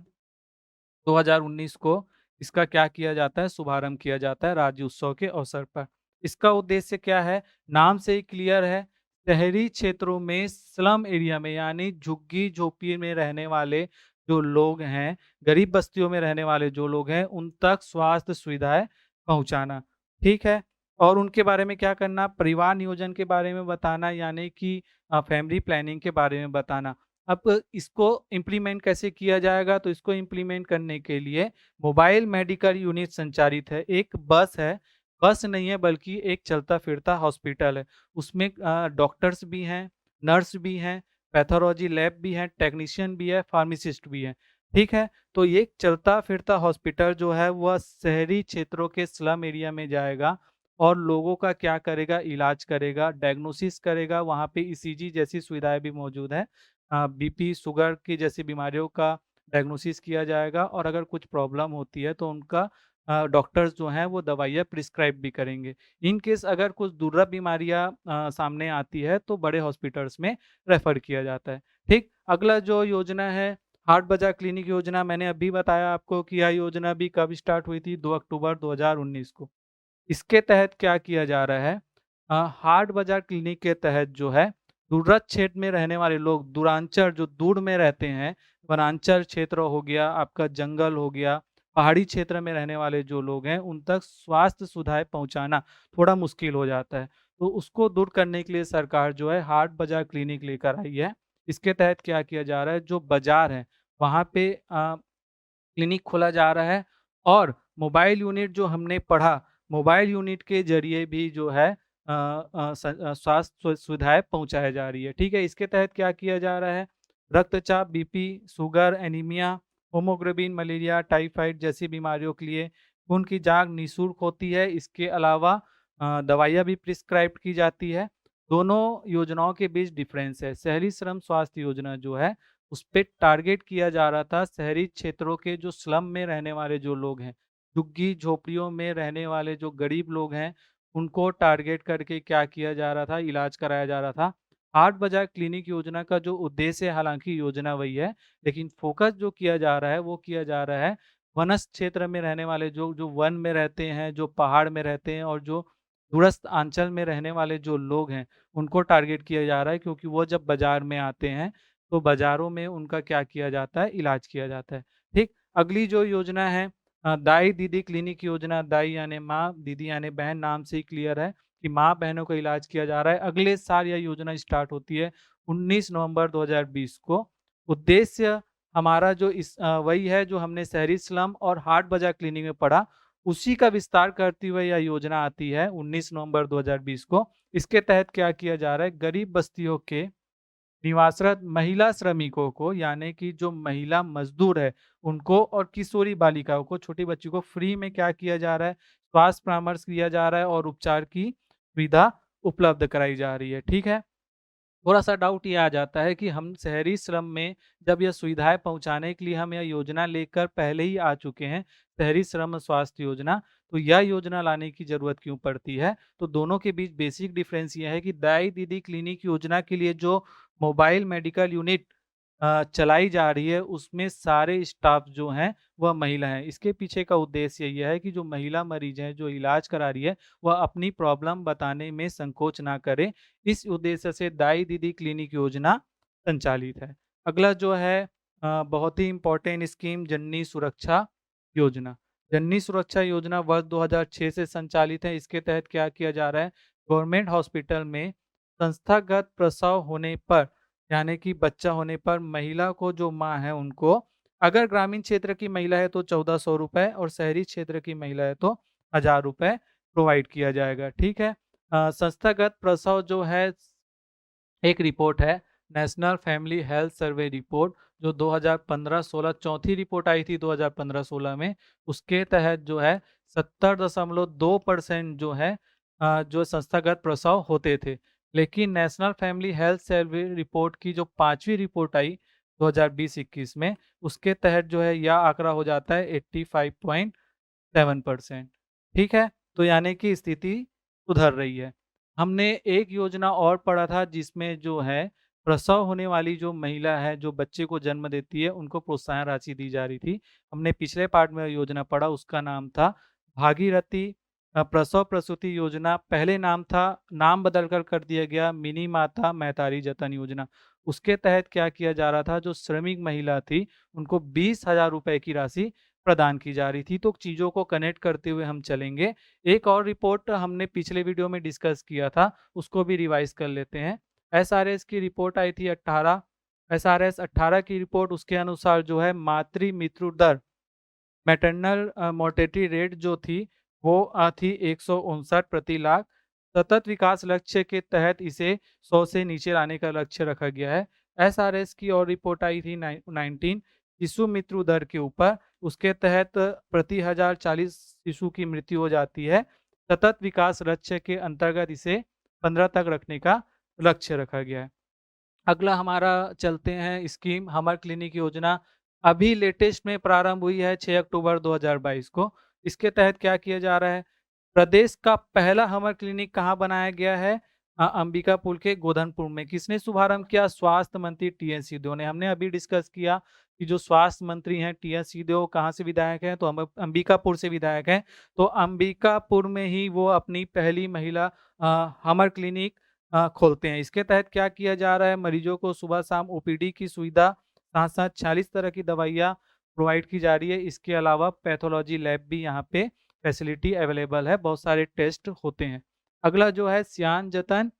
2019 को इसका क्या किया जाता है? शुभारंभ किया जाता है राज्य उत्सव के अवसर पर। इसका उद्देश्य क्या है? नाम से ही क्लियर है, शहरी क्षेत्रों में स्लम एरिया में यानी झुग्गी-झोंपड़ी में रहने वाले जो लोग हैं, गरीब बस्तियों में रहने वाले जो लोग हैं, उन तक स्वास्थ्य सुविधाएँ पहुँचाना, ठीक है? और उनके बारे में क्या करना? परिवार नियोजन के बारे में बताना यानी कि फैमिली प्लानिंग के बारे में बताना। अब इसको इम्प्लीमेंट कैसे किया जाएगा? तो इसको इम्प्लीमेंट करने के लिए मोबाइल मेडिकल यूनिट संचालित है। एक बस है, बस नहीं है बल्कि एक चलता-फिरता हॉस्पिटल है। उसमें डॉक्टर्स भी हैं, नर्स भी हैं, पैथोलॉजी लैब भी है, टेक्नीशियन भी है, फार्मासिस्ट भी है। ठीक है? तो ये चलता-फिरता हॉस्पिटल जो है वह शहरी क्षेत्रों के स्लम एरिया में जाएगा और लोगों का क्या करेगा? इलाज करेगा, डायग्नोसिस करेगा। वहाँ पे ईसीजी जैसी सुविधाएँ भी मौजूद हैं। बीपी, शुगर की जैसी बीमारियों का डायग्नोसिस किया जाएगा और अगर कुछ प्रॉब्लम होती है तो उनका डॉक्टर्स जो हैं वो दवाइयाँ प्रिस्क्राइब भी करेंगे। इन केस अगर कुछ दुर्लभ बीमारियाँ सामने आती है तो बड़े हॉस्पिटल्स में रेफ़र किया जाता है। ठीक, अगला जो योजना है हाट बाजार क्लिनिक योजना, मैंने अभी बताया आपको कि यह योजना भी कब स्टार्ट हुई थी? 2 अक्टूबर 2019 को। इसके तहत क्या किया जा रहा है? हाट बाजार क्लिनिक के तहत जो है दूरस्थ क्षेत्र में रहने वाले लोग, दूरांचल जो दूर में रहते हैं, वनांचल क्षेत्र हो गया, आपका जंगल हो गया, पहाड़ी क्षेत्र में रहने वाले जो लोग हैं, उन तक स्वास्थ्य सुविधाएँ पहुँचाना थोड़ा मुश्किल हो जाता है। तो उसको दूर करने के लिए सरकार जो है हाट बाजार क्लिनिक लेकर आई है। इसके तहत क्या किया जा रहा है? जो बाज़ार है, वहाँ पे क्लिनिक खोला जा रहा है और मोबाइल यूनिट जो हमने पढ़ा, मोबाइल यूनिट के ज़रिए भी जो है स्वास्थ्य सुविधाएँ पहुँचाई जा रही है, ठीक है? इसके तहत क्या किया जा रहा है? रक्तचाप, BP, sugar, anaemia, haemoglobin, malaria, typhoid जैसी बीमारियों के लिए खून की जाँच निःशुल्क होती है। इसके अलावा दवाइयाँ भी प्रिस्क्राइब की जाती है। दोनों योजनाओं के बीच डिफ़रेंस है। शहरी श्रम स्वास्थ्य योजना जो है उसपे टारगेट किया जा रहा था शहरी क्षेत्रों के जो स्लम में रहने वाले जो लोग हैं, झुग्गी-झोपड़ियों में रहने वाले जो गरीब लोग हैं, उनको टारगेट करके क्या किया जा रहा था? इलाज कराया जा रहा था। हाट बाजार क्लिनिक योजना का जो उद्देश्य है हालाँकि योजना वही है, लेकिन फ़ोकस जो किया जा रहा है वो किया जा रहा है वनस्थ क्षेत्र में रहने वाले जो जो वन में रहते हैं, जो पहाड़ में रहते हैं और जो दूरस्थ अंचल में रहने वाले जो लोग हैं, उनको टारगेट किया जा रहा है क्योंकि वो जब बाज़ार में आते हैं तो बाज़ारों में उनका क्या किया जाता है? इलाज किया जाता है। ठीक? अगली जो योजना है दाई दीदी क्लिनिक योजना, दाई यानी माँ, दीदी यानी बहन, नाम से ही क्लियर है कि माँ बहनों का इलाज किया जा रहा है। अगले साल यह योजना स्टार्ट होती है 19 नवंबर 2020 को। उद्देश्य हमारा जो वही है जो हमने शहरी स्लम और हाट बाजार क्लिनिक में पढ़ा, उसी का विस्तार करते हुए यह योजना आती है 19 नवंबर 2020 को। इसके तहत क्या किया जा रहा है, गरीब बस्तियों के निवासरत महिला श्रमिकों को, यानी कि जो महिला मजदूर है उनको, और किशोरी बालिकाओं को, छोटी बच्ची को फ्री में क्या किया जा रहा है, स्वास्थ्य परामर्श दिया जा रहा है और उपचार की सुविधा उपलब्ध कराई जा रही है। ठीक है। थोड़ा-सा डाउट ये आ जाता है कि हम शहरी श्रम में जब यह सुविधाएँ पहुँचाने के लिए हम यह योजना लेकर पहले ही आ चुके हैं, शहरी श्रम स्वास्थ्य योजना, तो यह योजना लाने की ज़रूरत क्यों पड़ती है? तो दोनों के बीच बेसिक डिफ़रेंस ये है कि दाई दीदी क्लिनिक योजना के लिए जो मोबाइल मेडिकल यूनिट चलाई जा रही है, उसमें सारे स्टाफ जो हैं, वह महिला हैं। इसके पीछे का उद्देश्य ये है कि जो महिला मरीज़ हैं, जो इलाज करा रही है, वह अपनी प्रॉब्लम बताने में संकोच ना करे। इस उद्देश्य से दाई दीदी क्लिनिक योजना संचालित है। अगला जो है बहुत ही इम्पोर्टेंट स्कीम, जननी सुरक्षा योजना। जननी सुरक्षा योजना वर्ष 2006 से संचालित है। इसके तहत क्या किया जा रहा है, गवर्नमेंट हॉस्पिटल में संस्थागत प्रसव होने पर, यानी कि बच्चा होने पर महिला को, जो माँ है उनको, अगर ग्रामीण क्षेत्र की महिला है तो 1400 रुपए और शहरी क्षेत्र की महिला है तो 1000 रुपए प्रोवाइड किया जाएगा। ठीक है। संस्थागत प्रसव जो है, एक रिपोर्ट है national family health survey report, जो 2015-16 चौथी रिपोर्ट आई थी 2015-16 में। उसके तहत जो है 70.2% जो है जो संस्थागत प्रसव होते थे। लेकिन national family health survey report की जो 5वीं रिपोर्ट आई 2020-21 में, उसके तहत जो है यह आंकड़ा हो जाता है 85.7%। ठीक है। तो यानी कि स्थिति सुधर रही है। हमने एक योजना और पढ़ा था जिसमें जो है प्रसव होने वाली जो महिला है, जो बच्चे को जन्म देती है, उनको प्रोत्साहन राशि दी जा रही थी। हमने पिछले पार्ट में योजना पढ़ा, उसका नाम था भागीरथी प्रसव प्रसूति योजना। पहले नाम था, नाम बदलकर कर दिया गया मिनी माता महतारी जतन योजना। उसके तहत क्या किया जा रहा था, जो श्रमिक महिला थी उनको 20,000 रुपए की राशि प्रदान की जा रही थी। तो चीज़ों को कनेक्ट करते हुए हम चलेंगे। एक और रिपोर्ट हमने पिछले वीडियो में डिस्कस किया था, उसको भी रिवाइज़ कर लेते हैं। एसआरएस की रिपोर्ट आई थी 18, एसआरएस 18 की रिपोर्ट, उसके अनुसार जो है मातृ मृत्यु दर, मैटरनल मोर्टेलिटी रेट जो थी वो थी 159 प्रति लाख। सतत विकास लक्ष्य के तहत इसे 100 से नीचे लाने का लक्ष्य रखा गया है। एसआरएस की और रिपोर्ट आई थी 19 शिशु मृत्यु दर के ऊपर। उसके तहत प्रति 1040 शिशु की मृत्यु हो जाती है। सतत विकास लक्ष्य के अंतर्गत इसे 15 तक रखने का लक्ष्य रखा गया है। अगला हमारा चलते हैं स्कीम हमर क्लिनिक योजना। अभी लेटेस्ट में प्रारंभ हुई है 6 अक्टूबर 2022 को। इसके तहत क्या किया जा रहा है, प्रदेश का पहला हमर क्लिनिक कहाँ बनाया गया है, अंबिकापुर के गोधनपुर में। किसने शुभारंभ किया, स्वास्थ्य मंत्री टी.एस. सिंहदेव ने। हमने अभी डिस्कस किया कि जो स्वास्थ्य मंत्री हैं टी.एस. सिंहदेव कहाँ से विधायक हैं, तो हम अंबिकापुर से विधायक हैं। तो अंबिकापुर में ही वो अपनी पहली महिला हमर क्लिनिक खोलते हैं। इसके तहत क्या किया जा रहा है, मरीजों को सुबह शाम ओपीडी की सुविधा, साथ-साथ 40 तरह की दवाइयाँ प्रोवाइड की जा रही है। इसके अलावा पैथोलॉजी लैब भी यहाँ पे फैसिलिटी अवेलेबल है, बहुत सारे टेस्ट होते हैं। अगला जो है सियान जतन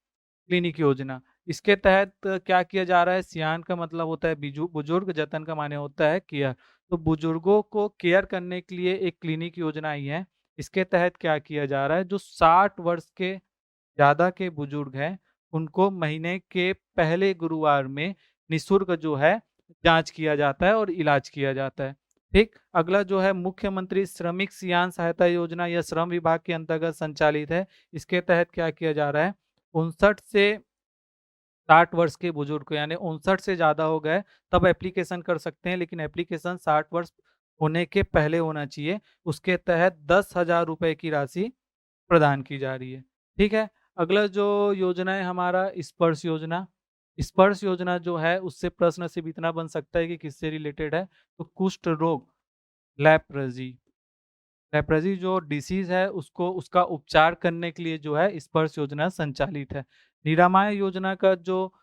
क्लिनिक योजना। इसके तहत क्या किया जा रहा है, सियान का मतलब होता है बुजुर्ग, जतन का माने होता है केयर। तो बुजुर्गों को केयर करने के लिए एक क्लिनिक योजना आई है। इसके तहत क्या किया जा रहा है, जो 60 वर्ष के ज़्यादा के बुजुर्ग हैं, उनको महीने के पहले गुरुवार में निःशुल्क जो है जाँच किया जाता है और इलाज किया जाता है। ठीक, अगला जो है मुख्यमंत्री श्रमिक सियान सहायता योजना, यह श्रम विभाग के अंतर्गत संचालित है। इसके तहत क्या किया जा रहा है, 59 से 60 वर्ष के बुजुर्ग को, यानी 59 से ज़्यादा हो गए तब एप्लीकेशन कर सकते हैं, लेकिन एप्लीकेशन 60 वर्ष होने के पहले होना चाहिए। उसके तहत 10,000 रुपए की राशि प्रदान की जा रही है। ठीक है? अगला जो योजना है हमारा स्पर्श योजना। स्पर्श योजना जो है उससे प्रश्न सिर्फ इतना बन सकता है कि किससे रिलेटेड है, तो कुष्ठ रोग, लेप्रोसी। लेप्रोसी जो डिसीज़ है उसको, उसका उपचार करने के लिए जो है स्पर्श योजना संचालित है। निरामय योजना का जो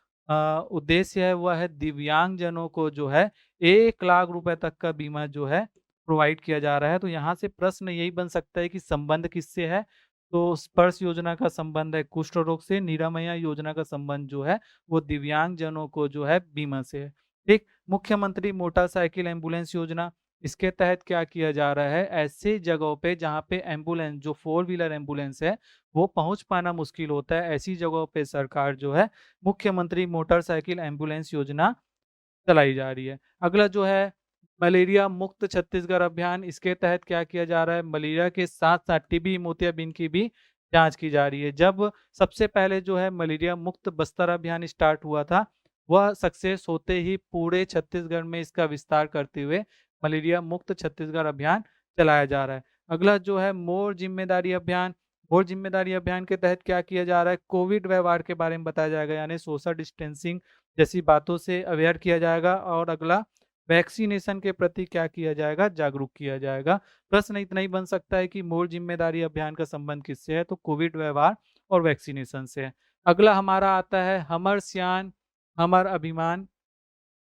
उद्देश्य है वह है दिव्यांगजनों को जो है 1 लाख रुपए तक का बीमा जो है प्रोवाइड किया जा रहा है। तो यहाँ से प्रश्न यही बन सकता है कि संबंध किससे है? तो स्पर्श योजना का संबंध है कुष्ठ रोग से, निरामया योजना का संबंध जो है वो दिव्यांगजनों को जो है बीमा से है। ठीक, मुख्यमंत्री मोटरसाइकिल एम्बुलेंस योजना, इसके तहत क्या किया जा रहा है, ऐसे जगहों पे जहाँ पे एम्बुलेंस जो 4 व्हीलर एम्बुलेंस है, वो पहुँच पाना मुश्किल होता है, ऐसी जगहों पे सरकार जो है मुख्यमंत्री मोटरसाइकिल एम्बुलेंस योजना चलाई जा रही है। अगला जो है मलेरिया मुक्त छत्तीसगढ़ अभियान, इसके तहत क्या किया जा रहा है, मलेरिया के साथ-साथ टीबी, मोतियाबिंद की भी जाँच की जा रही है। जब सबसे पहले जो है मलेरिया मुक्त बस्तर अभियान स्टार्ट हुआ था, वह सक्सेस होते ही पूरे छत्तीसगढ़ में इसका विस्तार करते हुए मलेरिया मुक्त छत्तीसगढ़ अभियान चलाया जा रहा है। अगला जो है मोर ज़िम्मेदारी अभियान, मोर ज़िम्मेदारी अभियान के तहत क्या किया जा रहा है, कोविड व्यवहार के बारे में बताया जाएगा, यानी सोशल डिस्टेंसिंग जैसी बातों से अवेयर किया जाएगा। और अगला वैक्सीनेशन के प्रति क्या किया जाएगा, जागरूक किया जाएगा। प्रश्न इतना ही बन सकता है कि मोर जिम्मेदारी अभियान का संबंध किससे है, तो कोविड व्यवहार और वैक्सीनेशन से है। अगला हमारा आता है हमर सियान हमर अभिमान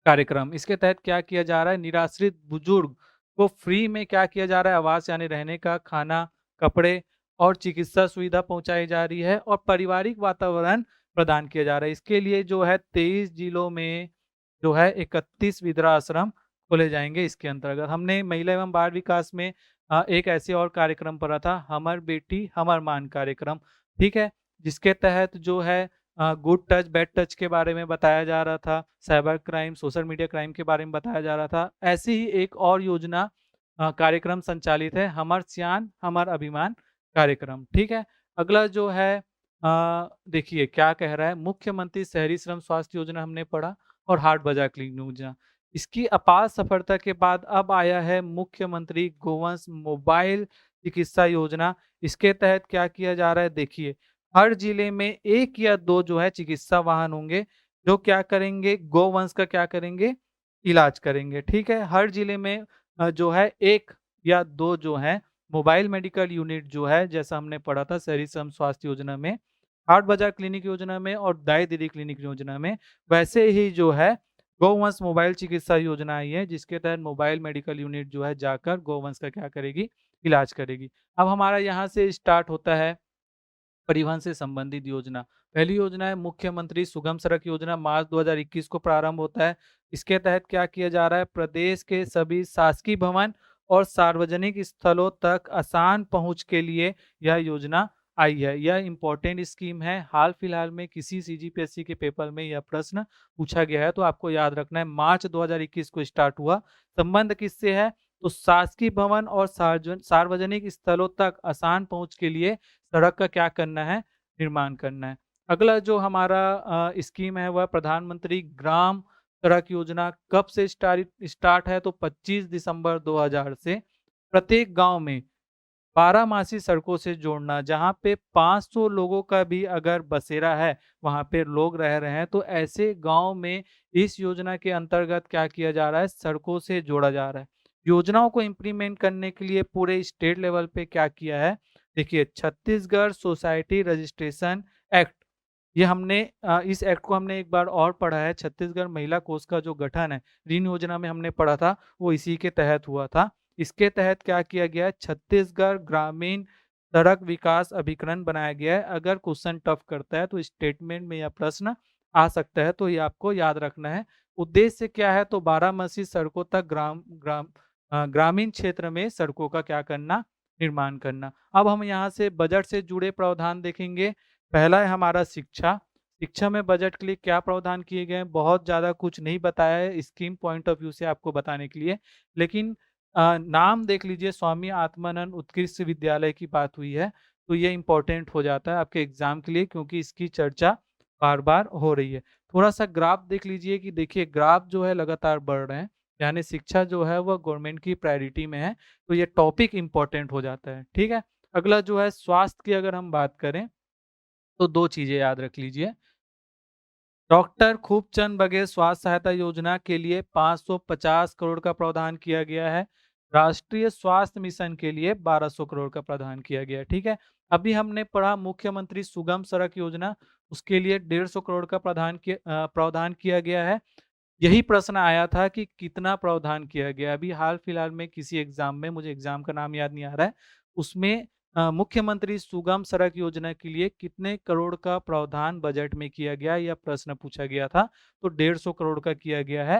कार्यक्रम। इसके तहत क्या किया जा रहा है, निराश्रित बुजुर्ग को फ्री में क्या किया जा रहा है, आवास यानी रहने का, खाना, कपड़े और चिकित्सा सुविधा पहुंचाई जा रही है और पारिवारिक वातावरण प्रदान किया जा रहा है। इसके लिए जो है 23 जिलों में जो है 31 वृद्धाश्रम खोले जाएँगे इसके अंतर्गत। हमने महिला एवं बाल विकास में एक ऐसे और कार्यक्रम पढ़ा था, हमर बेटी हमर मान कार्यक्रम, ठीक है? जिसके तहत जो है गुड टच, बैड टच के बारे में बताया जा रहा था, cyber crime, social media crime के बारे में बताया जा रहा था। ऐसी ही एक और योजना कार्यक्रम संचालित है, हमर सियान हमर अभिमान कार्यक्रम, ठीक है? अगला जो है देखिए क्या कह रहा है, मुख्यमंत्री शहरी श्रम स्वास्थ्य योजना हमने पढ़ा और हाट बाजार क्लिनिक योजना। इसकी अपार सफलता के बाद अब आया है मुख्यमंत्री गोवंश मोबाइल चिकित्सा योजना। इसके तहत क्या किया जा रहा है, देखिए हर जिले में 1 या 2 जो है चिकित्सा वाहन होंगे, जो क्या करेंगे, गोवंश का क्या करेंगे, इलाज करेंगे, ठीक है? हर जिले में जो है 1 या 2 जो है मोबाइल मेडिकल यूनिट जो है, जैसा हमने पढ़ा था शहरी श्रम स्वास्थ्य योजना में, हाट बाजार क्लिनिक योजना में और दाई दीदी क्लिनिक योजना में, वैसे ही जो है गौवंश मोबाइल चिकित्सा योजना आई है, जिसके तहत मोबाइल मेडिकल यूनिट जो है जाकर गौवंश का क्या करेगी, इलाज करेगी। अब हमारा यहाँ से स्टार्ट होता है परिवहन से संबंधित योजना। पहली योजना है मुख्यमंत्री सुगम सड़क योजना, मार्च 2021 को प्रारंभ होता है। इसके तहत क्या किया जा रहा है, प्रदेश के सभी शासकीय भवन और सार्वजनिक स्थलों तक आसान पहुंच के लिए यह योजना आई है। यह इम्पोर्टेंट स्कीम है। हाल फिलहाल में किसी सीजीपीएससी के पेपर में यह प्रश्न पूछा गया है, तो आपको याद रखना है मार्च 2021 को स्टार्ट हुआ। संबंध किससे है, तो शासकीय भवन और सार्वजनिक स्थलों तक आसान पहुंच के लिए सड़क का क्या करना है, निर्माण करना है। अगला जो हमारा स्कीम है वह प्रधानमंत्री ग्राम सड़क योजना कब से स्टार्ट है, तो 25 दिसंबर 2000 से। प्रत्येक गांव में बारहमासी सड़कों से जोड़ना, जहाँ पे 500 लोगों का भी अगर बसेरा है, वहाँ पे लोग रह रहे हैं, तो ऐसे गाँव में इस योजना के अंतर्गत क्या किया जा रहा है, सड़कों से जोड़ा जा रहा है। योजनाओं को इम्प्लीमेंट करने के लिए पूरे स्टेट लेवल पे क्या किया है, देखिए छत्तीसगढ़ सोसाइटी रजिस्ट्रेशन एक्ट, ये हमने इस एक्ट को हमने एक बार और पढ़ा है। छत्तीसगढ़ महिला कोष का जो गठन है, ऋण योजना में हमने पढ़ा था, वो इसी के तहत हुआ था। इसके तहत क्या किया गया है, छत्तीसगढ़ ग्रामीण सड़क विकास अभिकरण बनाया गया है। अगर क्वेश्चन टफ करता है तो स्टेटमेंट में यह प्रश्न आ सकता है, तो ये आपको याद रखना है। उद्देश्य क्या है, तो बारामसी सड़कों तक ग्रामीण क्षेत्र में सड़कों का क्या करना, निर्माण करना। अब हम यहाँ से बजट से जुड़े प्रावधान देखेंगे। पहला है हमारा शिक्षा। शिक्षा में बजट के लिए क्या प्रावधान किए गए हैं, बहुत ज़्यादा कुछ नहीं बताया है स्कीम पॉइंट ऑफ व्यू से आपको बताने के लिए। लेकिन नाम देख लीजिए, स्वामी आत्मानंद उत्कृष्ट विद्यालय की बात हुई है, तो ये इम्पोर्टेंट हो जाता है आपके एग्जाम के लिए, क्योंकि इसकी चर्चा बार-बार हो रही है। थोड़ा-सा ग्राफ देख लीजिए कि देखिए ग्राफ जो है लगातार बढ़ रहे हैं, यानी शिक्षा जो है वह गवर्नमेंट की प्रायोरिटी में है, तो ये टॉपिक इम्पोर्टेंट हो जाता है, ठीक है? अगला जो है स्वास्थ्य की अगर हम बात करें, तो 2 चीज़ें याद रख लीजिए। डॉक्टर खूबचंद बघेल स्वास्थ्य सहायता योजना के लिए 550 करोड़ का प्रावधान किया गया है। राष्ट्रीय स्वास्थ्य मिशन के लिए 1200 करोड़ का प्रावधान किया गया है, ठीक है? अभी हमने पढ़ा मुख्यमंत्री सुगम सड़क योजना, उसके लिए 150 करोड़ का प्रावधान किया गया है। यही प्रश्न आया था कि कितना प्रावधान किया गया। अभी हाल-फिलहाल में किसी एग्ज़ाम में, मुझे एग्ज़ाम का नाम याद नहीं आ रहा है, उसमें मुख्यमंत्री सुगम सड़क योजना के लिए कितने करोड़ का प्रावधान बजट में किया गया, यह प्रश्न पूछा गया था। तो 150 करोड़ का किया गया है।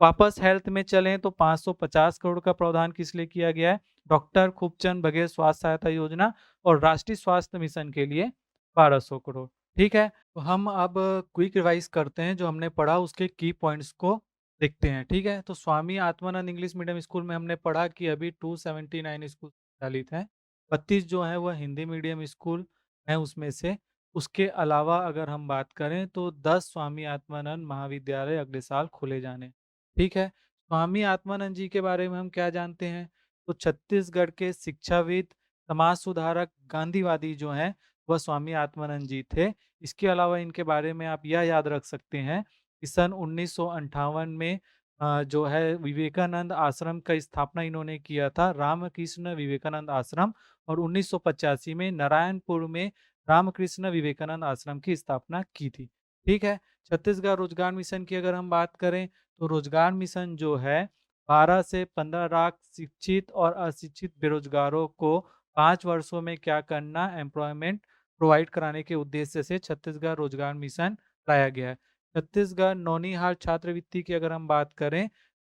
वापस हेल्थ में चलें तो 550 करोड़ का प्रावधान किस लिए किया गया है? डॉक्टर खूबचंद बघेल स्वास्थ्य सहायता योजना और राष्ट्रीय स्वास्थ्य मिशन के लिए 1200 करोड़। ठीक है? तो हम अब क्विक रिवाइज करते हैं, जो हमने पढ़ा उसके की पॉइंट्स को देखते हैं, ठीक है? तो Swami Atmanand English medium school में हमने पढ़ा कि अभी 279 स्कूल संचालित हैं, 32 जो हैं वह हिंदी मीडियम स्कूल हैं उसमें से। उसके अलावा अगर हम बात करें तो 10 स्वामी आत्मानंद महाविद्यालय अगले साल खोले जाने, ठीक है? स्वामी आत्मानंद जी के बारे में हम क्या जानते हैं? तो छत्तीसगढ़ के शिक्षाविद, समाज सुधारक, गांधीवादी जो हैं, वह स्वामी आत्मानंद जी थे। इसके अलावा इनके बारे में आप यह याद रख सकते हैं कि सन 1958 में जो है विवेकानंद आश्रम का स्थापना इन्होंने किया था, रामकृष्ण विवेकानंद आश्रम, और 1985 में नारायणपुर में रामकृष्ण विवेकानंद आश्रम की स्थापना की थी। ठीक है? छत्तीसगढ़ रोजगार मिशन की अगर हम बात करें, तो रोजगार मिशन जो है 12 से 15 लाख शिक्षित और अशिक्षित बेरोजगारों को 5 वर्षों में क्या करना, एम्प्लॉयमेंट प्रोवाइड कराने के उद्देश्य से छत्तीसगढ़ रोजगार मिशन लाया गया है। छत्तीसगढ़ नौनिहाल छात्रवृत्ति की अगर हम बात करें,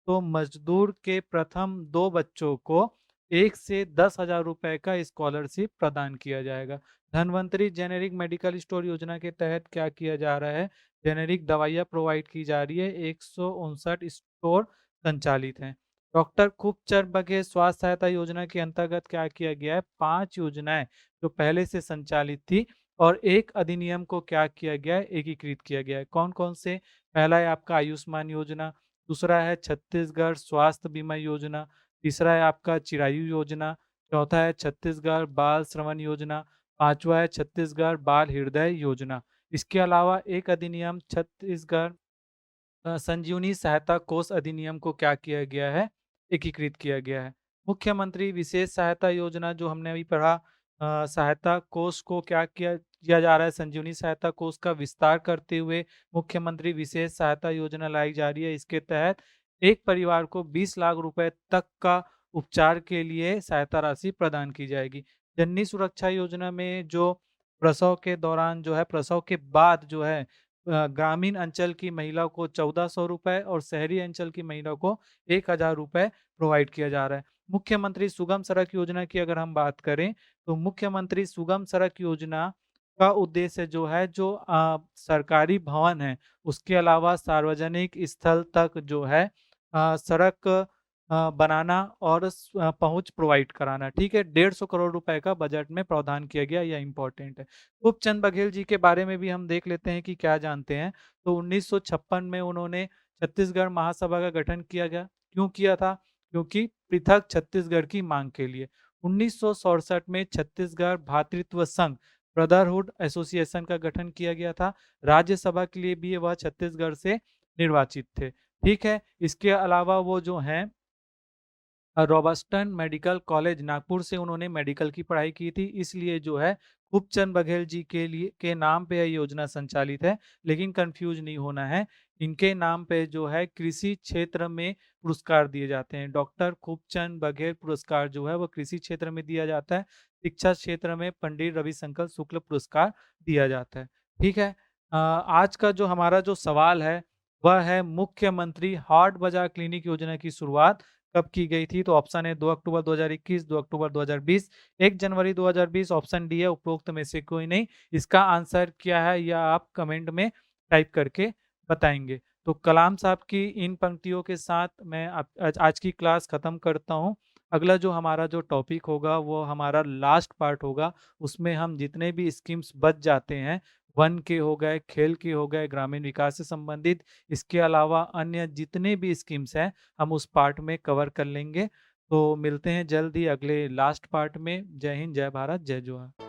तो मजदूर के प्रथम 2 बच्चों को 1 से 10,000 रुपए का स्कॉलरशिप प्रदान किया जाएगा। धन्वंतरी जेनेरिक मेडिकल स्टोर योजना के तहत क्या किया जा रहा है? जेनेरिक दवाइयाँ प्रोवाइड की जा रही है, 159 स्टोर संचालित हैं। डॉक्टर खूबचंद बघेल स्वास्थ्य सहायता योजना के अंतर्गत क्या किया गया है? 5 योजनाएँ जो पहले से संचालित थी और एक अधिनियम को क्या किया गया है? एकीकृत किया गया है। कौन-कौन से? पहला है आपका आयुष्मान योजना, दूसरा है छत्तीसगढ़ स्वास्थ्य बीमा योजना, तीसरा है आपका चिरायु योजना, चौथा है छत्तीसगढ़ बाल श्रवण योजना, पाँचवा है छत्तीसगढ़ बाल हृदय योजना। इसके अलावा एक अधिनियम छत्तीसगढ़ संजीवनी सहायता कोष अधिनियम को क्या किया गया है? एकीकृत किया गया है। मुख्यमंत्री विशेष सहायता योजना जो हमने अभी पढ़ा, सहायता कोष को क्या किया जा रहा है? संजीवनी सहायता कोष का विस्तार करते हुए मुख्यमंत्री विशेष सहायता योजना लाई जा रही है। इसके तहत एक परिवार को 20 लाख रुपए तक का उपचार के लिए सहायता राशि प्रदान की जाएगी। जननी सुरक्षा योजना में जो प्रसव के दौरान जो है, प्रसव के बाद जो है, ग्रामीण अंचल की महिला को 1400 रुपए और शहरी अंचल की महिला को 1000 रुपए प्रोवाइड किया जा रहा है। मुख्यमंत्री सुगम सड़क योजना की अगर हम बात करें, तो मुख्यमंत्री सुगम सड़क योजना का उद्देश्य जो है, जो सरकारी भवन है, उसके अलावा सार्वजनिक स्थल तक जो है सड़क बनाना और पहुँच प्रोवाइड कराना, ठीक है? 150 करोड़ रुपए का बजट में प्रावधान किया गया, यह इम्पोर्टेंट है। खूबचंद बघेल जी के बारे में भी हम देख लेते हैं कि क्या जानते हैं। तो 1956 में उन्होंने छत्तीसगढ़ महासभा का गठन किया गया। क्यों किया था? क्योंकि पृथक छत्तीसगढ़ की मांग के लिए। 1967 में छत्तीसगढ़ भ्रातृत्व संघ ब्रदरहुड एसोसिएशन का गठन किया गया था। राज्यसभा के लिए भी वह छत्तीसगढ़ से निर्वाचित थे। ठीक है? इसके अलावा वो जो हैं रॉबर्टसन मेडिकल कॉलेज नागपुर से उन्होंने मेडिकल की पढ़ाई की थी, इसलिए जो है खूबचंद बघेल जी के लिए के नाम पे यह योजना संचालित है। लेकिन कंफ्यूज नहीं होना है, इनके नाम पे जो है कृषि क्षेत्र में पुरस्कार दिए जाते हैं। डॉक्टर खूबचंद बघेल पुरस्कार जो है वो कृषि क्षेत्र में दिया जाता है। शिक्षा क्षेत्र में पंडित रविशंकर शुक्ल पुरस्कार दिया जाता है। ठीक है? आज का जो हमारा जो सवाल है, वह है मुख्यमंत्री हार्ट बाजार क्लिनिक योजना की शुरुआत कब की गई थी? तो ऑप्शन है 2 अक्टूबर 2021, 2 अक्टूबर 2020, 1 जनवरी 2020, ऑप्शन डी है उपरोक्त में से कोई नहीं। इसका आंसर क्या है, यह आप कमेंट में टाइप करके बताएँगे। तो कलाम साहब की इन पंक्तियों के साथ मैं आज की क्लास खत्म करता हूँ। अगला जो हमारा जो टॉपिक होगा वो हमारा लास्ट पार्ट होगा। उसमें हम जितने भी स्कीम्स बच जाते हैं, वन के हो गए, खेल के हो गए, ग्रामीण विकास से संबंधित, इसके अलावा अन्य जितने भी स्कीम्स हैं, हम उस पार्ट में कवर कर लेंगे। तो मिलते हैं जल्द ही अगले लास्ट पार्ट में। जय हिंद, जय भारत, जय जोहार।